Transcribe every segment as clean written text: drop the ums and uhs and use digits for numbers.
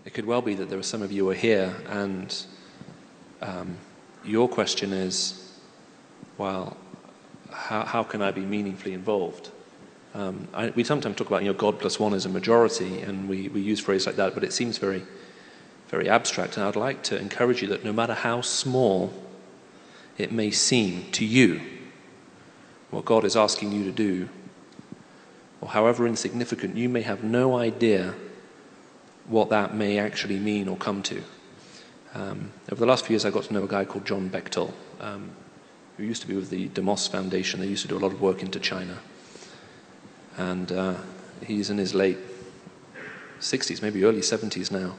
it could well be that there are some of you who are here and your question is, well, how can I be meaningfully involved? We sometimes talk about, God plus one is a majority, and we use phrases like that, but it seems very, very abstract. And I'd like to encourage you that no matter how small it may seem to you, what God is asking you to do, or however insignificant, you may have no idea what that may actually mean or come to. Over the last few years, I got to know a guy called John Bechtel, who used to be with the DeMoss Foundation. They used to do a lot of work into China. And he's in his late 60s, maybe early 70s now.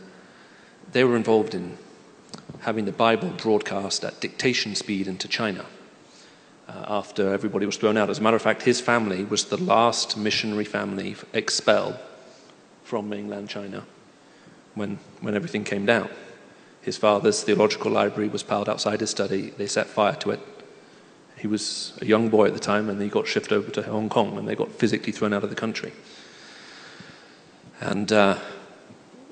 They were involved in having the Bible broadcast at dictation speed into China after everybody was thrown out. As a matter of fact, his family was the last missionary family expelled from mainland China when everything came down. His father's theological library was piled outside his study. They set fire to it. He was a young boy at the time, and he got shipped over to Hong Kong, and they got physically thrown out of the country. And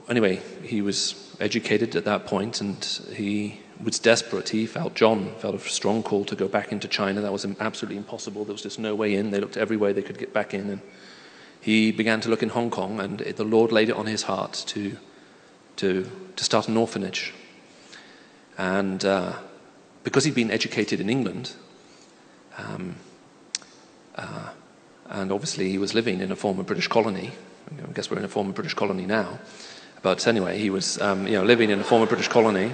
anyway, he was educated at that point, and he was desperate. John felt a strong call to go back into China. That was absolutely impossible. There was just no way in. They looked every way they could get back in. And he began to look in Hong Kong, and the Lord laid it on his heart to start an orphanage. And because he'd been educated in England, and obviously he was living in a former British colony. I guess we're in a former British colony now. But anyway, he was living in a former British colony,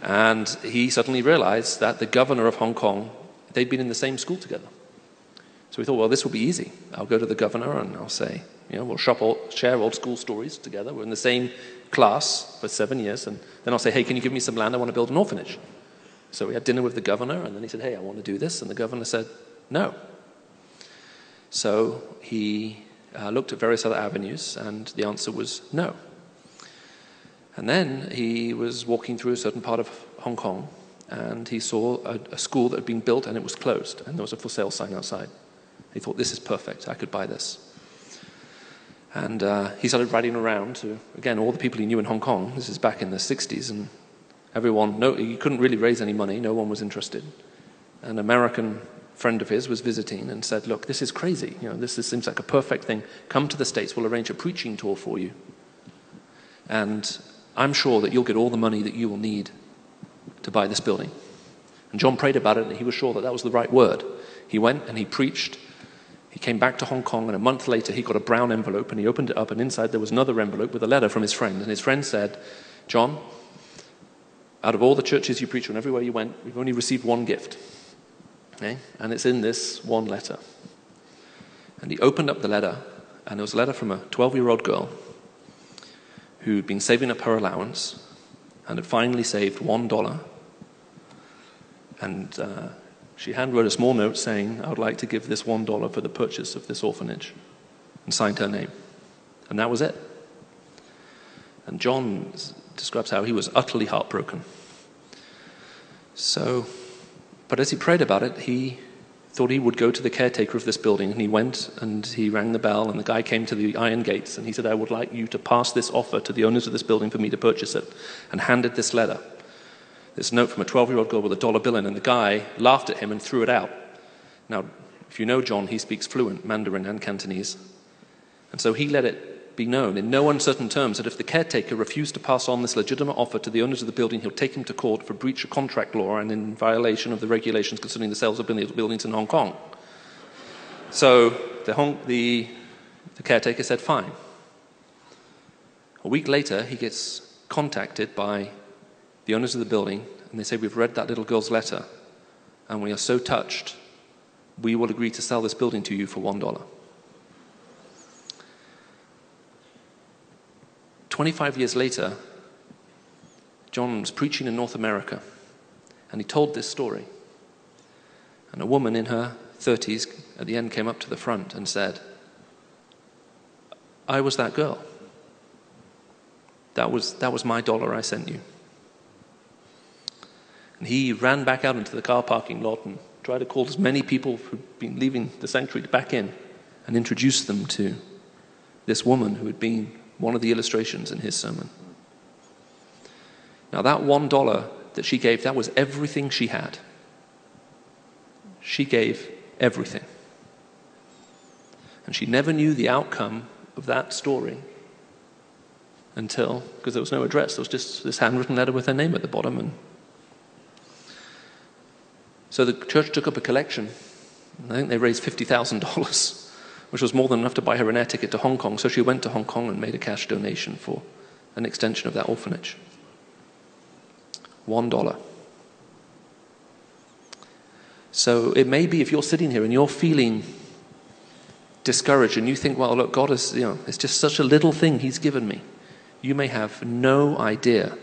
and he suddenly realized that the governor of Hong Kong, they'd been in the same school together. So we thought, well, this will be easy. I'll go to the governor and I'll say, we'll share old school stories together. We're in the same class for 7 years, and then I'll say, hey, can you give me some land? I want to build an orphanage. So we had dinner with the governor, and then he said, hey, I want to do this. And the governor said, no. So he looked at various other avenues, and the answer was no. And then he was walking through a certain part of Hong Kong, and he saw a school that had been built, and it was closed, and there was a for sale sign outside. He thought, this is perfect. I could buy this. And he started riding around to, again, all the people he knew in Hong Kong. This is back in the 60s, and he couldn't really raise any money. No one was interested. An American friend of his was visiting and said, look, this is crazy. This seems like a perfect thing. Come to the States. We'll arrange a preaching tour for you. And I'm sure that you'll get all the money that you will need to buy this building. And John prayed about it, and he was sure that that was the right word. He went and he preached. He came back to Hong Kong, and a month later he got a brown envelope, and he opened it up, and inside there was another envelope with a letter from his friend. And his friend said, John, out of all the churches you preached and everywhere you went, we've only received one gift. Okay? And it's in this one letter. And he opened up the letter, and it was a letter from a 12-year-old girl who'd been saving up her allowance and had finally saved $1. And she handwrote a small note saying, I would like to give this $1 for the purchase of this orphanage, and signed her name. And that was it. And John describes how he was utterly heartbroken. But as he prayed about it, he thought he would go to the caretaker of this building, and he went and he rang the bell, and the guy came to the iron gates, and he said, I would like you to pass this offer to the owners of this building for me to purchase it, and handed this letter, this note from a 12-year-old girl with a dollar bill in, and the guy laughed at him and threw it out. Now, if you know John, he speaks fluent Mandarin and Cantonese, and so he let it be known in no uncertain terms that if the caretaker refused to pass on this legitimate offer to the owners of the building, he'll take him to court for breach of contract law and in violation of the regulations concerning the sales of buildings in Hong Kong. So the caretaker said, fine. A week later, he gets contacted by the owners of the building, and they say, we've read that little girl's letter, and we are so touched, we will agree to sell this building to you for $1. 25 years later, John was preaching in North America, and he told this story. And a woman in her 30s at the end came up to the front and said, I was that girl. That was my $1 I sent you. And he ran back out into the car parking lot and tried to call as many people who'd been leaving the sanctuary back in and introduce them to this woman who had been one of the illustrations in his sermon. Now that $1 that she gave, that was everything she had. She gave everything. And she never knew the outcome of that story until, because there was no address, there was just this handwritten letter with her name at the bottom. And so the church took up a collection. I think they raised $50,000, which was more than enough to buy her an air ticket to Hong Kong. So she went to Hong Kong and made a cash donation for an extension of that orphanage. $1. So it may be, if you're sitting here and you're feeling discouraged and you think, well, look, God is, it's just such a little thing he's given me. You may have no idea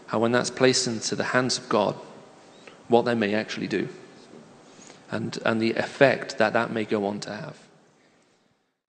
how, when that's placed into the hands of God, what they may actually do, and the effect that may go on to have.